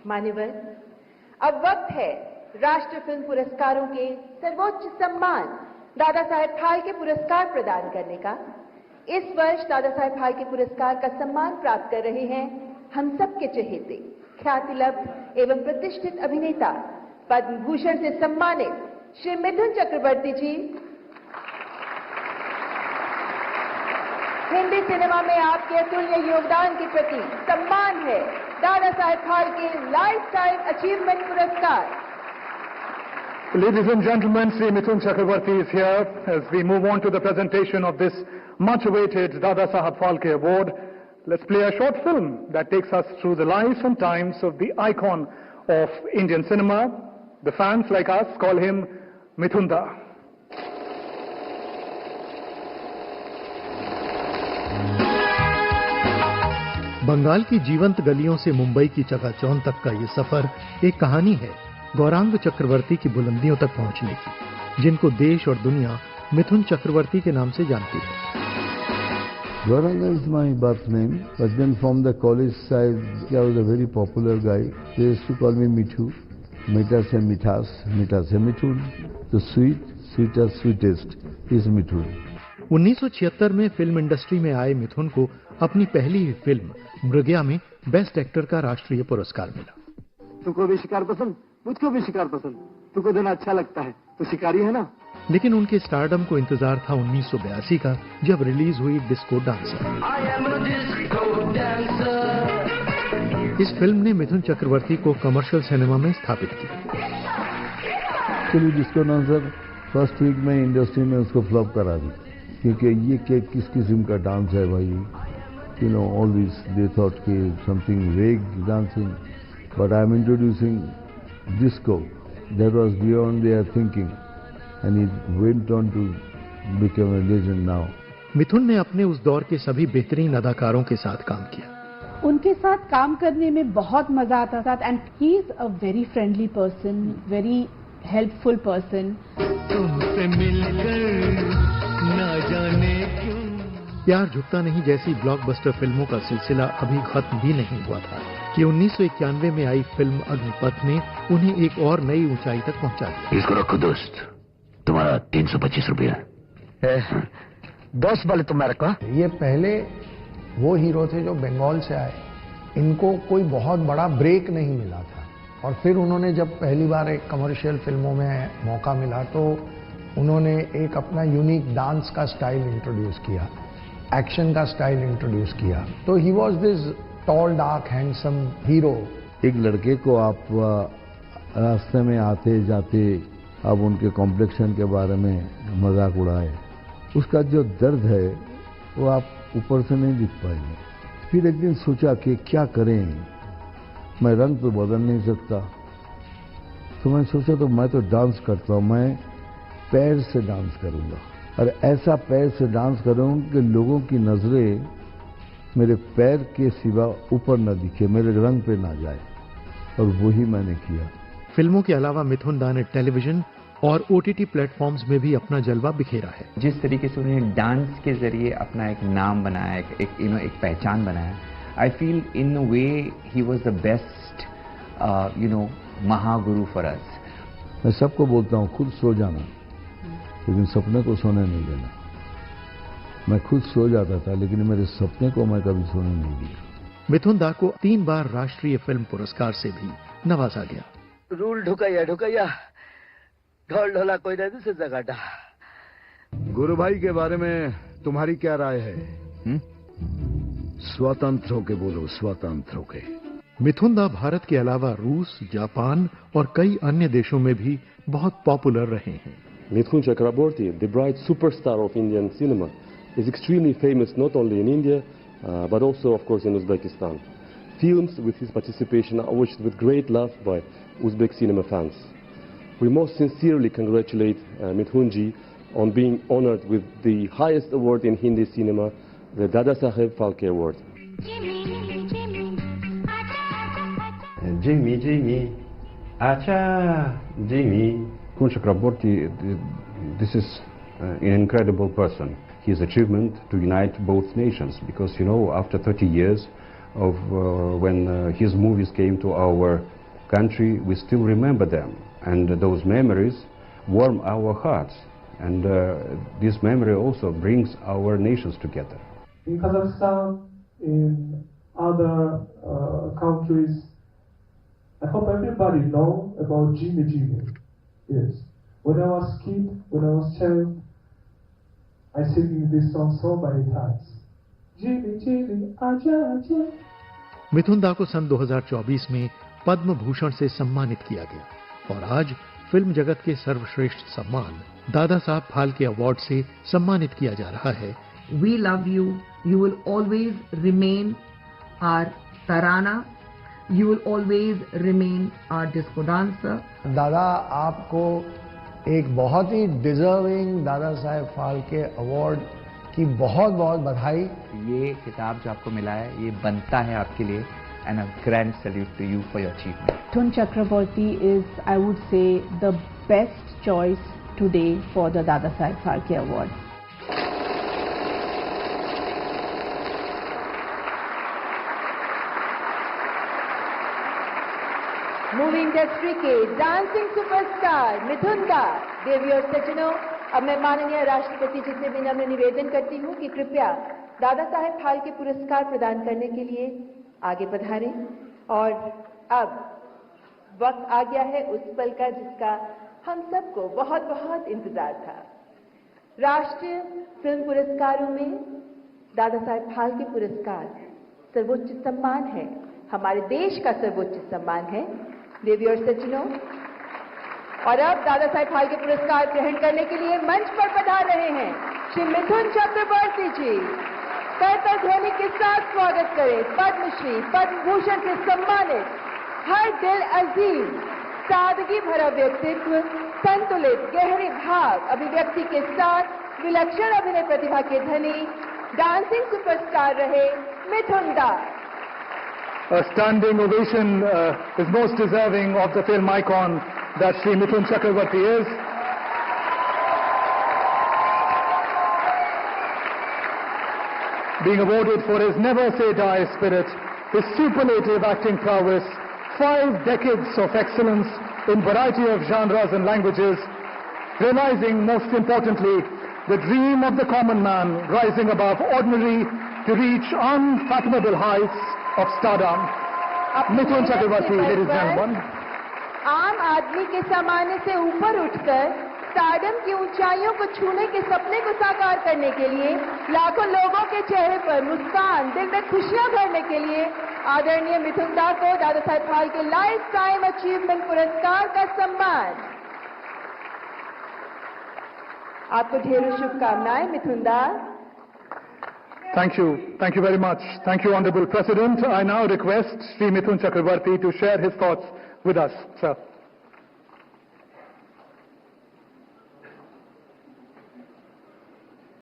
मान्यवर, अब वक्त है राष्ट्रीय फिल्म पुरस्कारों के सर्वोच्च सम्मान दादा साहेब फाल्के पुरस्कार प्रदान करने का। इस वर्ष दादा साहेब फाल्के पुरस्कार का सम्मान प्राप्त कर रहे हैं हम सबके चहेते ख्यातिलब्ध एवं प्रतिष्ठित अभिनेता पद्म भूषण से सम्मानित श्री मिथुन चक्रवर्ती जी। हिंदी सिनेमा में आपके अतुल्य योगदान के प्रति सम्मान है Dada Saheb Phalke life time achievement पुरस्कार। Ladies and gentlemen, Sri Mithun Chakrabarti is here as we move on to the presentation of this much-awaited Dada Saheb Phalke Award. Let's play a short film that takes us through the life and times of the icon of Indian cinema. The fans like us call him Mithunda. Bengal की जीवंत गलियों से मुंबई की चकाचौंध तक का ये सफर एक कहानी है गौरांग चक्रवर्ती की बुलंदियों तक पहुंचने की, जिनको देश और दुनिया मिथुन चक्रवर्ती के नाम से जानती है। Gauranga is my birth name, but then from the college side, I was a very popular guy. They used to call me Mithu. Mita se mithas, mita se Mithun. The sweet, sweetest, sweetest is Mithun. 1976 में film industry में आए मिथुन को अपनी पहली ही film मृगया में best actor का राष्ट्रीय पुरस्कार मिला। तुमको भी शिकार पसंद, मुझको भी शिकार पसंद। तुमको देना अच्छा लगता है, तो शिकारी है ना। लेकिन उनके स्टारडम को इंतजार था 1982 का, जब रिलीज हुई डिस्को डांसर। इस फिल्म ने मिथुन चक्रवर्ती को कमर्शियल सिनेमा में स्थापित किया। Actually disco dancer first week में इंडस्ट्री में उसको फ्लॉप करा दी, क्योंकि ये किस किस्म का डांस है भाई। You know, all this, they thought कि something vague dancing, but I'm introducing disco. That was beyond their thinking, and it went on to become a legend now. मिथुन ने अपने उस दौर के सभी बेहतरीन अदाकारों के साथ काम किया। उनके साथ काम करने में बहुत मजा आता था, and he is a very friendly person, very helpful person. तुमसे मिलकर ना जाने क्यों प्यार झुकता नहीं जैसी ब्लॉकबस्टर फिल्मों का सिलसिला अभी खत्म भी नहीं हुआ था कि 1991 में आई फिल्म अग्निपथ ने उन्हें एक और नई ऊंचाई तक पहुंचा दिया। इसको रखो दोस्त, तुम्हारा 325 रुपया। 10 वाले तुम्हारा का। ये पहले वो हीरो थे जो बंगाल से आए, इनको कोई बहुत बड़ा ब्रेक नहीं मिला था, और फिर उन्होंने जब पहली बार एक कमर्शियल फिल्मों में मौका मिला तो उन्होंने एक अपना यूनिक डांस का स्टाइल इंट्रोड्यूस किया, एक्शन का स्टाइल इंट्रोड्यूस किया। तो he was this tall dark handsome hero. एक लड़के को आप रास्ते में आते जाते अब उनके कॉम्प्लेक्शन के बारे में मजाक उड़ाए, उसका जो दर्द है वो आप ऊपर से नहीं दिख पाएंगे। फिर एक दिन सोचा कि क्या करें, मैं रंग तो बदल नहीं सकता, तो मैं सोचा तो मैं तो डांस करता हूँ, मैं पैर से डांस करूंगा, और ऐसा पैर से डांस करूं कि लोगों की नजरें मेरे पैर के सिवा ऊपर न दिखे, मेरे रंग पे ना जाए, और वही मैंने किया। फिल्मों के अलावा मिथुन दा ने टेलीविजन और OTT प्लेटफॉर्म्स में भी अपना जलवा बिखेरा है। जिस तरीके से उन्होंने डांस के जरिए अपना एक नाम बनाया, एक पहचान बनाया, I feel in a way he was the best Mahaguru for us. मैं सबको बोलता हूँ खुद सो जाना, लेकिन सपने को सोने नहीं देना। मैं खुद सो जाता था, लेकिन मेरे सपने को मैं कभी सोने नहीं दिया। मिथुन दा को 3 बार राष्ट्रीय फिल्म पुरस्कार से भी नवाजा गया। रूल ढुकैया ढुकैया, ढोल ढोला कोई नहीं से जगाटा। गुरु भाई के बारे में तुम्हारी क्या राय है? स्वतंत्र होके बोलो, स्वतंत्र होके। मिथुन दा भारत के अलावा रूस, जापान और कई अन्य देशों में भी बहुत पॉपुलर रहे हैं। Mithun Chakraborty, the bright superstar of Indian cinema, is extremely famous not only in India, but also, of course, in Uzbekistan. Films with his participation are watched with great love by Uzbek cinema fans. We most sincerely congratulate Mithunji on being honored with the highest award in Hindi cinema, the Dada Saheb Phalke Award. Jimmy, Jimmy, acha, Jimmy. Mithun Chakraborty, this is an incredible person. His achievement to unite both nations, because, you know, after 30 years, of when his movies came to our country. We still remember them, and those memories warm our hearts, and this memory also brings our nations together. In Kazakhstan, in other countries, I hope everybody know about Jimmy Jimmy. Yes. When I was kid, when I was child, I sing this song so many times. Jimmy Jimmy, आजा आजा. मिथुन दा को सन 2024 में पद्म भूषण से सम्मानित किया गया और आज फिल्म जगत के सर्वश्रेष्ठ सम्मान दादा साहब फाल्के अवार्ड से सम्मानित किया जा रहा है. We love you. You will always remain our Tarana. You will always remain our disco dancer. दादा आपको एक बहुत ही डिजर्विंग दादा साहेब फाल्के अवार्ड की बहुत बहुत बधाई. ये किताब जो आपको मिला है ये बनता है आपके लिए, and a grand salute to you for your achievement. Mithun Chakraborty is, I would say, the best choice today for the Dada Saheb Phalke Award. Movie industry के डांसिंग सुपरस्टार मिथुन दा. देवी और सज्जनों, अब मैं माननीय राष्ट्रपति जी से विनम्र निवेदन करती हूं कि कृपया दादा साहेब फाल्के पुरस्कार प्रदान करने के लिए आगे पधारें. और अब वक्त आ गया है उस पल का जिसका हम सबको बहुत बहुत इंतजार था. राष्ट्रीय फिल्म पुरस्कारों में दादा साहेब फाल्के पुरस्कार सर्वोच्च सम्मान है, हमारे देश का सर्वोच्च सम्मान है. देवी और सज्जनों, और अब दादा साहेब फाल्के पुरस्कार ग्रहण करने के लिए मंच पर पधार रहे हैं श्री मिथुन चक्रवर्ती जी. करताल ध्वनि के साथ स्वागत करें पद्मश्री पद्म भूषण से सम्मानित, हर दिल अजीज, सादगी भरा व्यक्तित्व, संतुलित गहरे भाव अभिव्यक्ति के साथ विलक्षण अभिनय प्रतिभा के धनी, डांसिंग सुपरस्टार रहे मिथुन दा. A standing ovation is most deserving of the film icon that Sri Mithun Chakraborty is. Being awarded for his never-say-die spirit, his superlative acting prowess, 5 decades of excellence in variety of genres and languages, realizing most importantly the dream of the common man rising above ordinary to reach unfathomable heights of stardom. Mithun Chakraborty, ladies and gentlemen. आम आदमी के सामान्य से ऊपर उठकर stardom की ऊंचाइयों को छूने के सपने को साकार करने के लिए, लाखों लोगों के चेहरे पर मुस्कान, दिल में खुशियां भरने के लिए आदरणीय मिथुन दा को Dada Saheb Phalke life time achievement पुरस्कार का सम्मान. आपको ढेरों शुभकामनाएं मिथुन दा. Thank you very much. Thank you, Honorable President. I now request Sri Mithun Chakraborty to share his thoughts with us, sir.